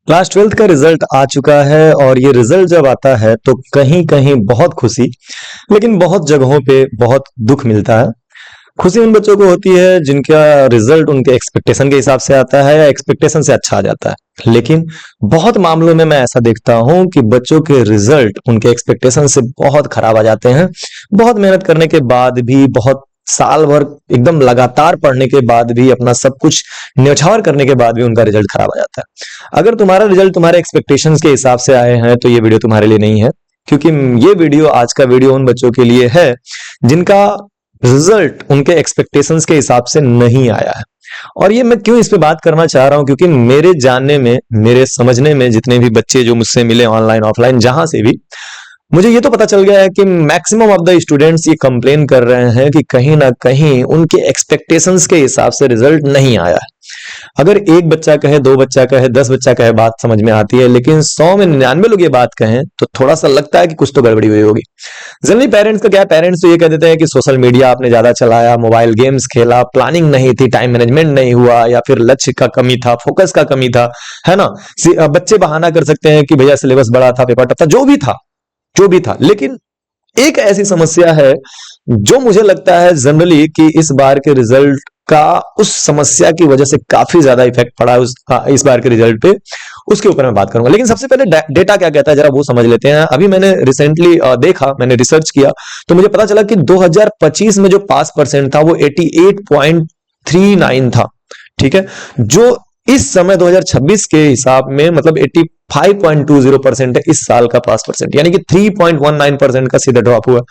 Class 12th का result आ चुका है और ये रिजल्ट जब आता है तो कहीं कहीं बहुत खुशी, लेकिन बहुत जगहों पे बहुत दुख मिलता है। खुशी उन बच्चों को होती है जिनका रिजल्ट उनके एक्सपेक्टेशन के हिसाब से आता है या एक्सपेक्टेशन से अच्छा आ जाता है, लेकिन बहुत मामलों में मैं ऐसा देखता हूं कि बच्चों के रिजल्ट उनके एक्सपेक्टेशन से बहुत खराब आ जाते हैं। बहुत मेहनत करने के बाद भी, बहुत साल भर एकदम लगातार पढ़ने के बाद भी, अपना सब कुछ न्यौछावर करने के बाद भी उनका रिजल्ट खराब आ जाता है। अगर तुम्हारा रिजल्ट तुम्हारे एक्सपेक्टेशंस के हिसाब से आए हैं तो ये वीडियो तुम्हारे लिए नहीं है, क्योंकि ये वीडियो, आज का वीडियो उन बच्चों के लिए है जिनका रिजल्ट उनके एक्सपेक्टेशंस के हिसाब से नहीं आया है। और ये मैं क्यों इस पे बात करना चाह रहा हूं, क्योंकि मेरे जानने में, मेरे समझने में, जितने भी बच्चे जो मुझसे मिले ऑनलाइन ऑफलाइन जहां से भी, मुझे ये तो पता चल गया है कि मैक्सिमम ऑफ द स्टूडेंट्स ये कंप्लेन कर रहे हैं कि कहीं ना कहीं उनके एक्सपेक्टेशंस के हिसाब से रिजल्ट नहीं आया है। अगर एक बच्चा कहे, दो बच्चा कहे, 10 बच्चा कहे, बात समझ में आती है, लेकिन 100 में 99 लोग ये बात कहें तो थोड़ा सा लगता है कि कुछ तो गड़बड़ी हुई होगी। जनरली पेरेंट्स का क्या है, पेरेंट्स तो ये कह देते हैं कि सोशल मीडिया आपने ज्यादा चलाया, मोबाइल गेम्स खेला, प्लानिंग नहीं थी, टाइम मैनेजमेंट नहीं हुआ, या फिर लक्ष्य का कमी था, फोकस का कमी था, है ना। बच्चे बहाना कर सकते हैं कि भैया सिलेबस बड़ा था, पेपर टफ था, जो भी था। लेकिन एक ऐसी समस्या है जो मुझे लगता है जनरली कि इस बार के रिजल्ट का उस समस्या की वजह से काफी ज्यादा इफेक्ट पड़ा है इस बार के रिजल्ट पे। उसके ऊपर मैं बात करूंगा, लेकिन सबसे पहले डेटा क्या कहता है जरा वो समझ लेते हैं। अभी मैंने रिसेंटली देखा, मैंने रिसर्च किया तो मुझे पता चला कि 2025 में जो पास परसेंट था वो 88.39 था। ठीक है, जो इस समय 2026 के हिसाब में मतलब 85.20% है इस साल का पास परसेंट, यानी कि 3.19% का सीधा ड्रॉप हुआ।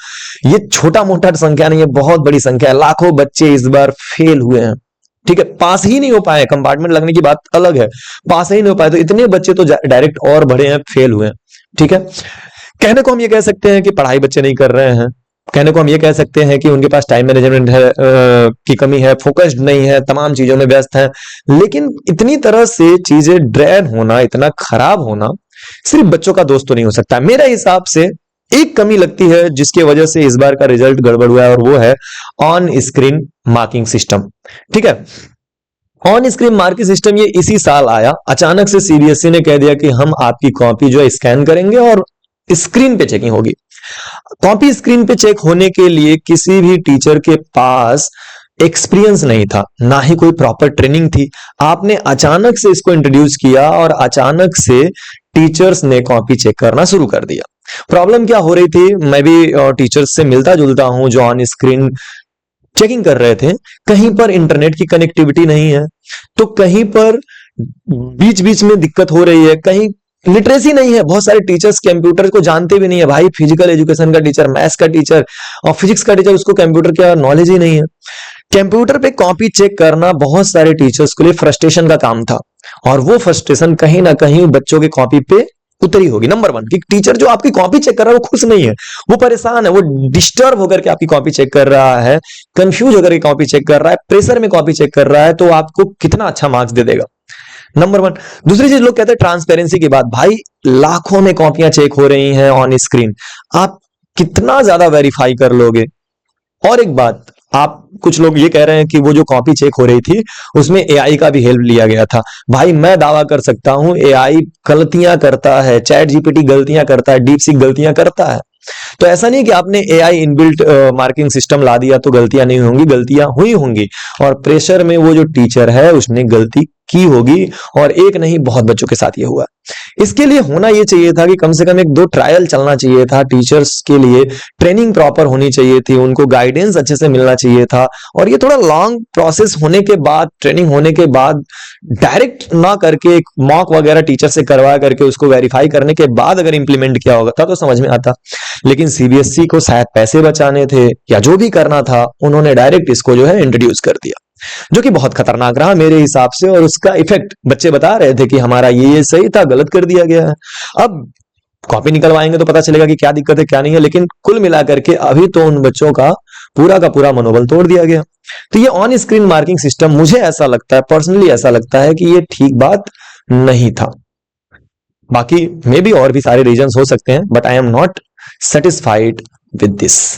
ये छोटा मोटा संख्या नहीं है, बहुत बड़ी संख्या है। लाखों बच्चे इस बार फेल हुए हैं। ठीक है, पास ही नहीं हो पाए, कंपार्टमेंट लगने की बात अलग है, पास ही नहीं हो पाए, तो इतने बच्चे तो डायरेक्ट और बढ़े हैं, फेल हुए हैं। ठीक है, कहने को हम ये कह सकते हैं कि पढ़ाई बच्चे नहीं कर रहे हैं, कहने को हम ये कह सकते हैं कि उनके पास टाइम मैनेजमेंट है की कमी है, फोकस्ड नहीं है, तमाम चीजों में व्यस्त है। लेकिन इतनी तरह से चीजें ड्रेन होना, इतना खराब होना सिर्फ बच्चों का दोष तो नहीं हो सकता। मेरे हिसाब से एक कमी लगती है जिसकी वजह से इस बार का रिजल्ट गड़बड़ हुआ है, और वो है ऑन स्क्रीन मार्किंग सिस्टम। ठीक है, ऑन स्क्रीन मार्किंग सिस्टम ये इसी साल आया। अचानक से सीबीएसई ने कह दिया कि हम आपकी कॉपी जो है स्कैन करेंगे और स्क्रीन पे चेकिंग होगी। कॉपी स्क्रीन पे चेक होने के लिए किसी भी टीचर के पास एक्सपीरियंस नहीं था, ना ही कोई प्रॉपर ट्रेनिंग थी। आपने अचानक से इसको इंट्रोड्यूस किया और अचानक से टीचर्स ने कॉपी चेक करना शुरू कर दिया। प्रॉब्लम क्या हो रही थी, मैं भी टीचर्स से मिलता जुलता हूं जो ऑन स्क्रीन चेकिंग कर रहे थे। कहीं पर इंटरनेट की कनेक्टिविटी नहीं है, तो कहीं पर बीच बीच में दिक्कत हो रही है, कहीं लिटरेसी नहीं है। बहुत सारे टीचर्स कंप्यूटर को जानते भी नहीं है। भाई फिजिकल एजुकेशन का टीचर, मैथ्स का टीचर और फिजिक्स का टीचर, उसको कंप्यूटर का नॉलेज ही नहीं है। कंप्यूटर पे कॉपी चेक करना बहुत सारे टीचर्स के लिए फ्रस्ट्रेशन का काम था, और वो फ्रस्ट्रेशन कहीं ना कहीं बच्चों की कॉपी पे उतरी होगी। नंबर वन, कि टीचर जो आपकी कॉपी चेक कर रहा है वो खुश नहीं है, वो परेशान है, वो डिस्टर्ब होकर के आपकी कॉपी चेक कर रहा है, कंफ्यूज होकर के कॉपी चेक कर रहा है, प्रेशर में कॉपी चेक कर रहा है, तो आपको कितना अच्छा मार्क्स दे देगा। Number one. दूसरी चीज, लोग कहते हैं ट्रांसपेरेंसी की बात। भाई लाखों में कॉपियां चेक हो रही हैं ऑन स्क्रीन, आप कितना ज्यादा वेरीफाई कर लोगे। और एक बात, आप कुछ लोग ये कह रहे हैं कि वो जो कॉपी चेक हो रही थी उसमें एआई का भी हेल्प लिया गया था। भाई मैं दावा कर सकता हूं एआई गलतियां करता है, चैट जीपीटी गलतियां करता है, डीप सीक गलतियां करता है। तो ऐसा नहीं कि आपने एआई इनबिल्ट मार्किंग सिस्टम ला दिया तो गलतियां नहीं होंगी, गलतियां हुई होंगी, और प्रेशर में वो जो टीचर है उसने गलती की होगी, और एक नहीं बहुत बच्चों के साथ ये हुआ। इसके लिए होना ये चाहिए था कि कम से कम एक दो ट्रायल चलना चाहिए था, टीचर्स के लिए ट्रेनिंग प्रॉपर होनी चाहिए थी, उनको गाइडेंस अच्छे से मिलना चाहिए था। और ये थोड़ा लॉन्ग प्रोसेस होने के बाद, ट्रेनिंग होने के बाद, डायरेक्ट ना करके एक मॉक वगैरह टीचर से करवा करके उसको वेरीफाई करने के बाद अगर इंप्लीमेंट किया होगा तो समझ में आता। लेकिन सीबीएसई को शायद पैसे बचाने थे या जो भी करना था, उन्होंने डायरेक्ट इसको जो है इंट्रोड्यूस कर दिया, जो कि बहुत खतरनाक रहा मेरे हिसाब से। और उसका इफेक्ट बच्चे बता रहे थे कि हमारा ये सही था, गलत कर दिया गया है। अब कॉपी निकलवाएंगे तो पता चलेगा कि क्या दिक्कत है क्या नहीं है, लेकिन कुल मिलाकर के अभी तो उन बच्चों का पूरा मनोबल तोड़ दिया गया। तो ये ऑन स्क्रीन मार्किंग सिस्टम, मुझे ऐसा लगता है, पर्सनली ऐसा लगता है कि ये ठीक बात नहीं था। बाकी मे बी और भी सारे रीजंस हो सकते हैं, but I am not satisfied with this.